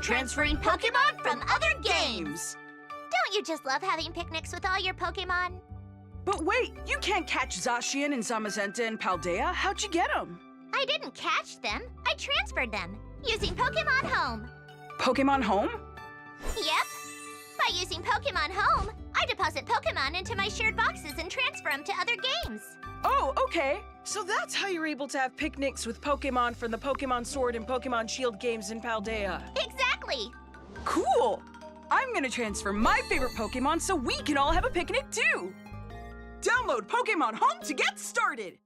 transferring Pokémon from other games. Don't you just love having picnics with all your Pokémon? But wait, you can't catch Zacian and Zamazenta and Paldea. How'd you get them? I didn't catch them. I transferred them using Pokémon Home. Pokémon Home? Yep. By using Pokémon Home, I deposit Pokémon into my shared boxes and transfer them to other games. Oh, okay. So that's how you're able to have picnics with Pokémon from the Pokémon Sword and Pokémon Shield games in Paldea. Exactly. Cool! I'm gonna transfer my favorite Pokémon so we can all have a picnic too! Download Pokémon Home to get started!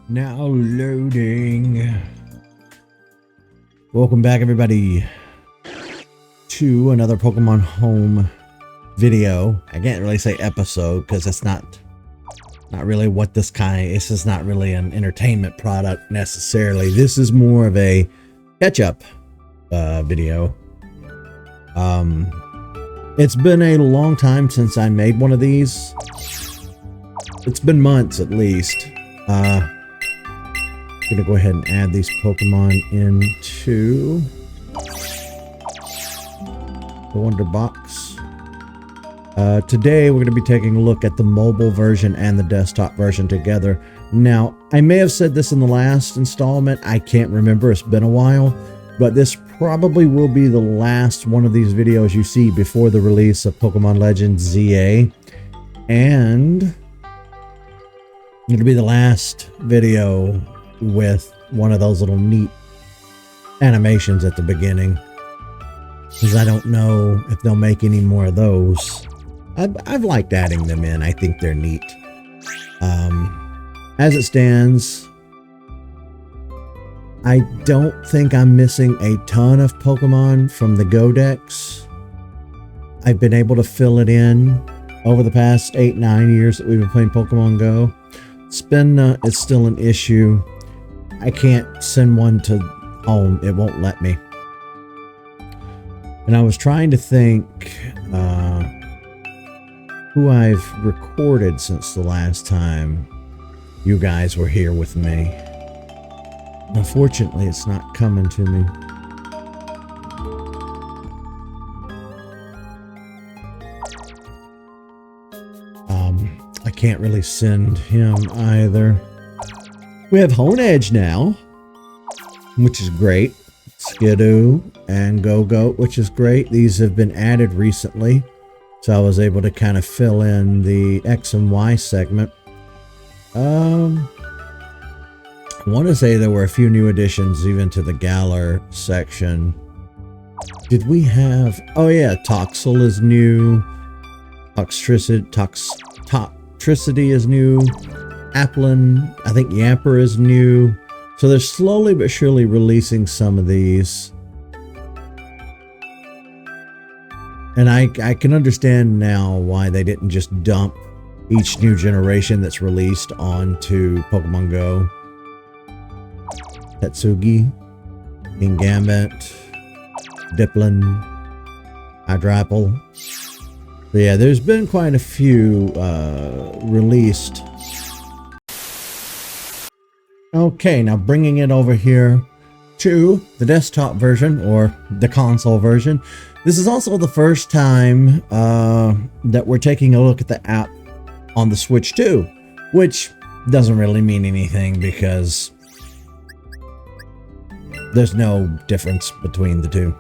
Now loading. Welcome back, everybody, to another Pokemon Home video. I can't really say episode because that's not really what this is not really an entertainment product necessarily. This is more of a catch-up video. It's been a long time since I made one of these. It's been months at least. Gonna go ahead and add these Pokemon into the Wonder Box. Today we're going to be taking a look at the mobile version and the desktop version together. Now, I may have said this in the last installment. I can't remember. It's been a while. But this probably will be the last one of these videos you see before the release of Pokemon Legends ZA. And it'll be the last video with one of those little neat animations at the beginning, because I don't know if they'll make any more of those. I've liked adding them in. I think they're neat. As it stands, I don't think I'm missing a ton of Pokemon from the Go Dex. I've been able to fill it in over the past 8-9 years that we've been playing Pokemon Go. It's still an issue. I can't send one to home. It won't let me. And I was trying to think who I've recorded since the last time you guys were here with me. Unfortunately, it's not coming to me. I can't really send him either. We have Honedge now, which is great. Skidoo and Go-Goat, which is great. These have been added recently, so I was able to kind of fill in the X and Y segment. I want to say there were a few new additions even to the Galar section. Did we have... Oh yeah, Toxel is new. Toxtricity is new. Applin, I think Yamper is new. So they're slowly but surely releasing some of these. And I can understand now why they didn't just dump each new generation that's released onto Pokemon Go. Tetsugi, Kingambit, Diplin, Hydrapple. So yeah, there's been quite a few released. Okay, now bringing it over here to the desktop version or the console version. This is also the first time that we're taking a look at the app on the Switch 2, which doesn't really mean anything because there's no difference between the two.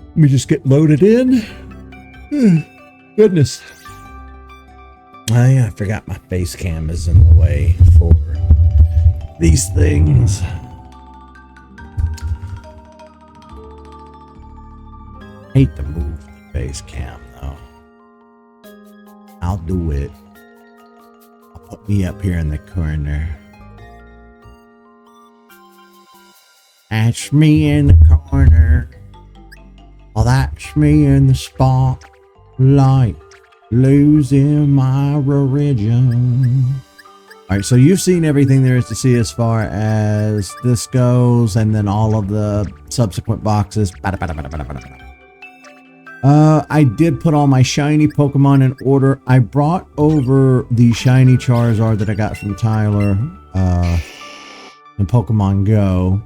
Let me just get loaded in. Goodness. Oh yeah, I forgot my face cam is in the way for these things. Hate to move the face cam though. I'll do it. I'll put me up here in the corner. That's me in the corner. Oh, that's me in the spotlight. Losing my religion. All right, so you've seen everything there is to see as far as this goes, and then all of the subsequent boxes. I did put all my shiny Pokemon in order. I brought over the shiny Charizard that I got from Tyler in Pokemon Go,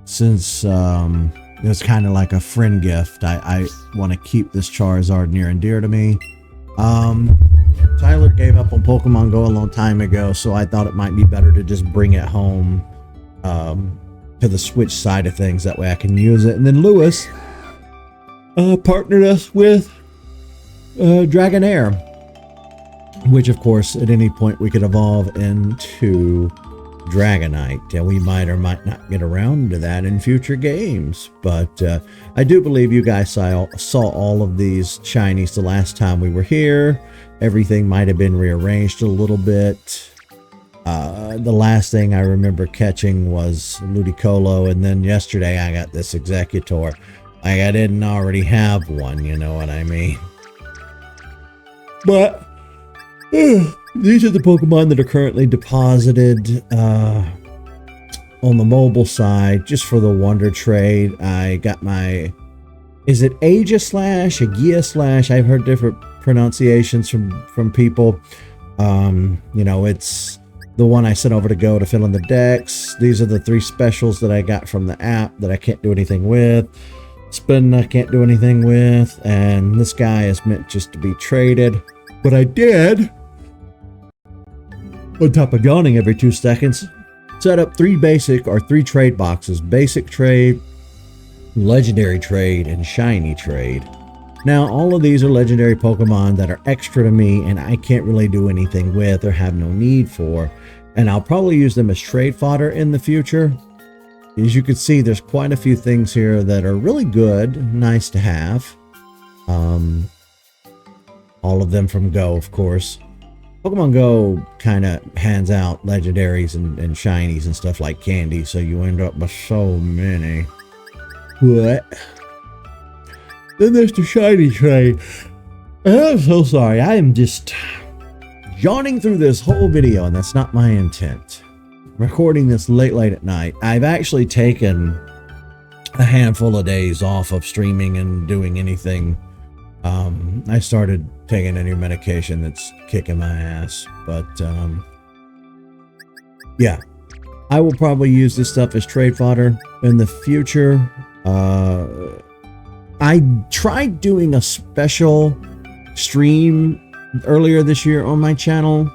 since it was kind of like a friend gift. I want to keep this Charizard near and dear to me. Tyler gave up on Pokemon Go a long time ago, so I thought it might be better to just bring it home to the Switch side of things. That way I can use it. And then Lewis partnered us with Dragonair, which of course at any point we could evolve into Dragonite, and we might or might not get around to that in future games. But I do believe you guys saw all of these shinies the last time we were here. Everything might have been rearranged a little bit. The last thing I remember catching was Ludicolo, and then yesterday I got this Executor. Like, I didn't already have one, you know what I mean? But these are the Pokemon that are currently deposited on the mobile side, just for the Wonder Trade. I got my, is it Aegislash, Aegislash? I've heard different pronunciations from people. You know, it's the one I sent over to Go to fill in the decks. These are the 3 specials that I got from the app that I can't do anything with. Spin I can't do anything with, and this guy is meant just to be traded. But I did, on top of yawning every 2 seconds, set up 3 basic or 3 trade boxes: basic trade, legendary trade, and shiny trade. Now, all of these are legendary Pokemon that are extra to me and I can't really do anything with or have no need for, and I'll probably use them as trade fodder in the future. As you can see, there's quite a few things here that are really good, nice to have. All of them from Go, of course. Pokemon Go kind of hands out legendaries and shinies and stuff like candy, so you end up with so many. What? Then there's the shiny trade. I'm so sorry, I am just yawning through this whole video, and that's not my intent. Recording this late at night. I've actually taken a handful of days off of streaming and doing anything. I started taking a new medication that's kicking my ass, but yeah, I will probably use this stuff as trade fodder in the future. I tried doing a special stream earlier this year on my channel.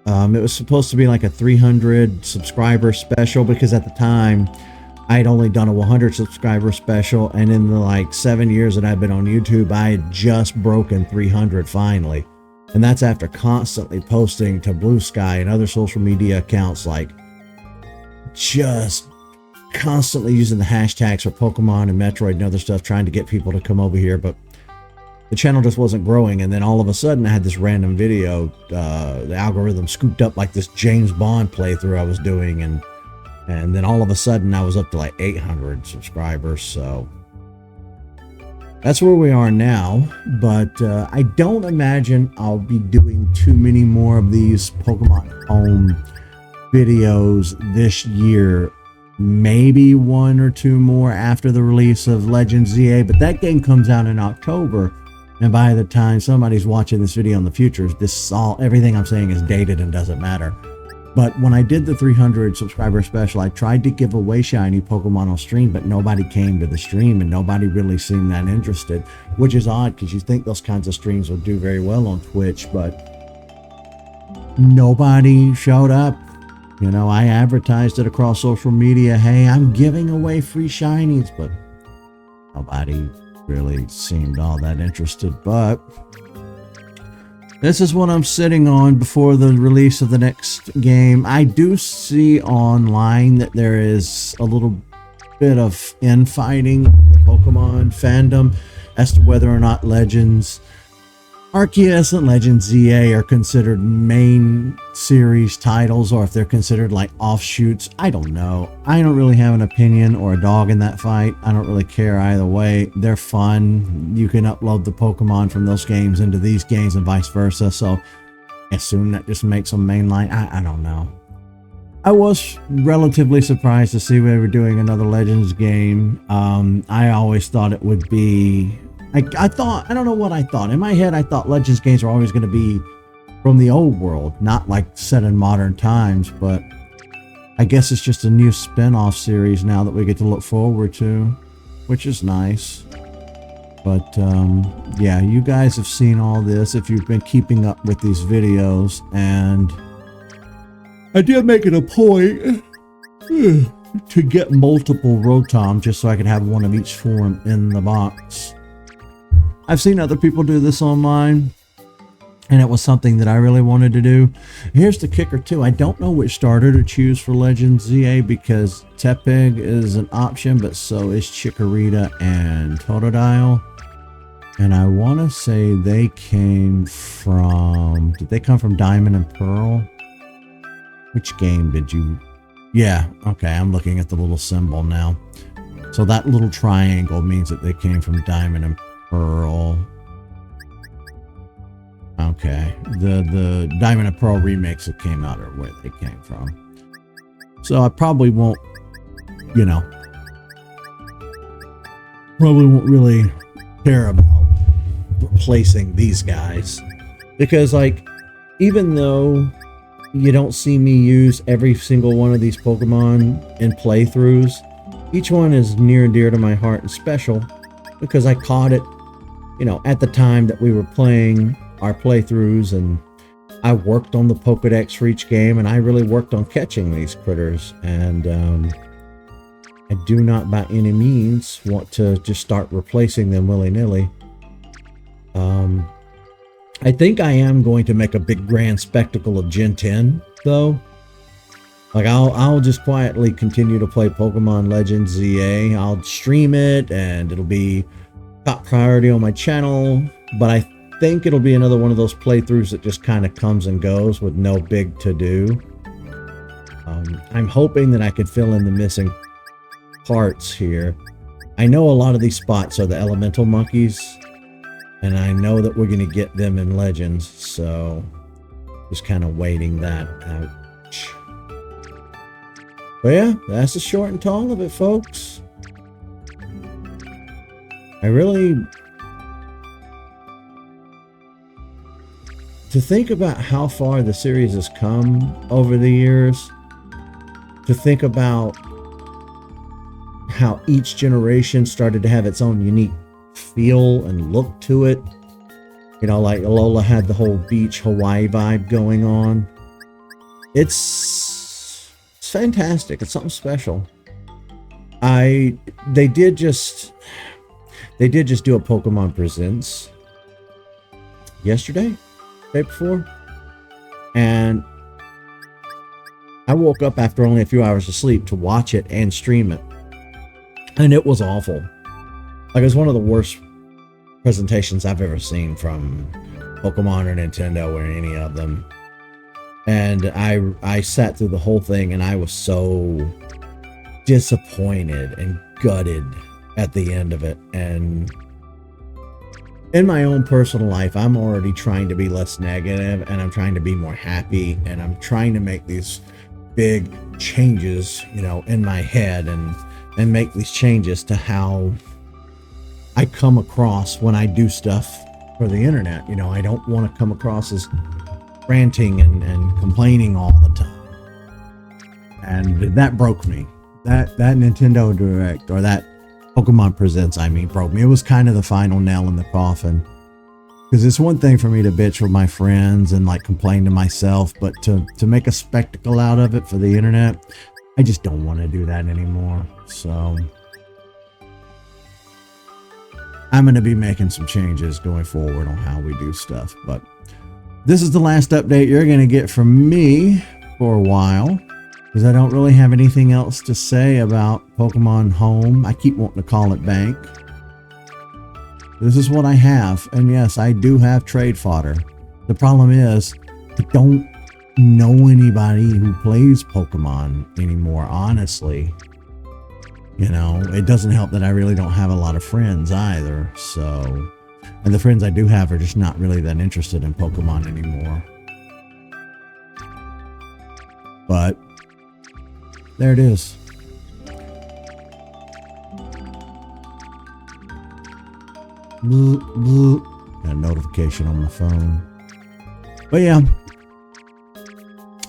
It was supposed to be like a 300 subscriber special, because at the time I'd only done a 100 subscriber special, and in the like 7 years that I've been on YouTube, I had just broken 300 finally. And that's after constantly posting to Blue Sky and other social media accounts, like just constantly using the hashtags for Pokemon and Metroid and other stuff, trying to get people to come over here, but the channel just wasn't growing. And then all of a sudden I had this random video, the algorithm scooped up like this James Bond playthrough I was doing, and then all of a sudden I was up to like 800 subscribers. So that's where we are now. But I don't imagine I'll be doing too many more of these Pokemon Home videos this year. Maybe 1 or 2 more after the release of Legends ZA, but that game comes out in October. And by the time somebody's watching this video in the future, everything I'm saying is dated and doesn't matter. But when I did the 300 subscriber special, I tried to give away shiny Pokemon on stream, but nobody came to the stream and nobody really seemed that interested, which is odd because you think those kinds of streams would do very well on Twitch, but nobody showed up. You know, I advertised it across social media. Hey, I'm giving away free shinies, but nobody really seemed all that interested. But this is what I'm sitting on before the release of the next game. I do see online that there is a little bit of infighting in the Pokemon fandom as to whether or not Legends Arceus and Legends ZA are considered main series titles, or if they're considered like offshoots, I don't know. I don't really have an opinion or a dog in that fight. I don't really care either way. They're fun. You can upload the Pokemon from those games into these games and vice versa. So I assume that just makes them mainline. I don't know. I was relatively surprised to see we were doing another Legends game. I always thought it would be... I thought, I don't know what I thought. In my head, I thought Legends games were always going to be from the old world, not like set in modern times, but I guess it's just a new spin-off series now that we get to look forward to, which is nice. But yeah, you guys have seen all this if you've been keeping up with these videos, and I did make it a point to get multiple Rotom just so I could have one of each form in the box. I've seen other people do this online, and it was something that I really wanted to do. Here's the kicker too. I don't know which starter to choose for Legends ZA because Tepig is an option, but so is Chikorita and Totodile. And I want to say they came from... Did they come from Diamond and Pearl? Which game did you... Yeah, okay, I'm looking at the little symbol now. So that little triangle means that they came from Diamond and Pearl. Okay, the Diamond and Pearl remakes that came out are where they came from. So I probably won't, you know, probably won't really care about replacing these guys. Because, like, even though you don't see me use every single one of these Pokemon in playthroughs, each one is near and dear to my heart and special because I caught it, you know, at the time that we were playing our playthroughs, and I worked on the Pokedex for each game, and I really worked on catching these critters, and I do not by any means want to just start replacing them willy-nilly. I think I am going to make a big grand spectacle of Gen 10, though. Like, I'll just quietly continue to play Pokemon Legends ZA. I'll stream it, and it'll be top priority on my channel, but I think it'll be another one of those playthroughs that just kind of comes and goes with no big to-do. I'm hoping that I could fill in the missing parts here. I know a lot of these spots are the elemental monkeys, and I know that we're going to get them in Legends, so just kind of waiting that out. But yeah, that's the short and tall of it, folks. I really... To think about how far the series has come over the years, to think about how each generation started to have its own unique feel and look to it. You know, like Alola had the whole beach Hawaii vibe going on. It's fantastic. It's something special. They did just do a Pokemon Presents yesterday, day before, and I woke up after only a few hours of sleep to watch it and stream it, and it was awful. Like, it was one of the worst presentations I've ever seen from Pokemon or Nintendo or any of them. And I sat through the whole thing, and I was so disappointed and gutted at the end of it. And in my own personal life, I'm already trying to be less negative, and I'm trying to be more happy, and I'm trying to make these big changes, you know, in my head, and make these changes to how I come across when I do stuff for the internet. You know, I don't want to come across as ranting and complaining all the time. And that broke me. That Nintendo Direct, or that Pokemon Presents, I mean, broke me. It was kind of the final nail in the coffin. Because it's one thing for me to bitch with my friends and like complain to myself, but to make a spectacle out of it for the internet, I just don't want to do that anymore. So I'm going to be making some changes going forward on how we do stuff. But this is the last update you're going to get from me for a while, because I don't really have anything else to say about Pokemon Home. I keep wanting to call it Bank. This is what I have. And yes, I do have trade fodder. The problem is, I don't know anybody who plays Pokemon anymore, honestly. You know, it doesn't help that I really don't have a lot of friends either, so... And the friends I do have are just not really that interested in Pokemon anymore. But, there it is. Bloop, bloop. Got a notification on my phone. But yeah,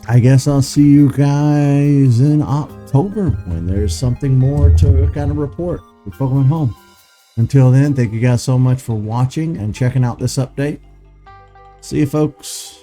I guess I'll see you guys in October when there's something more to kind of report with Pokemon Home. Until then, thank you guys so much for watching and checking out this update. See you, folks.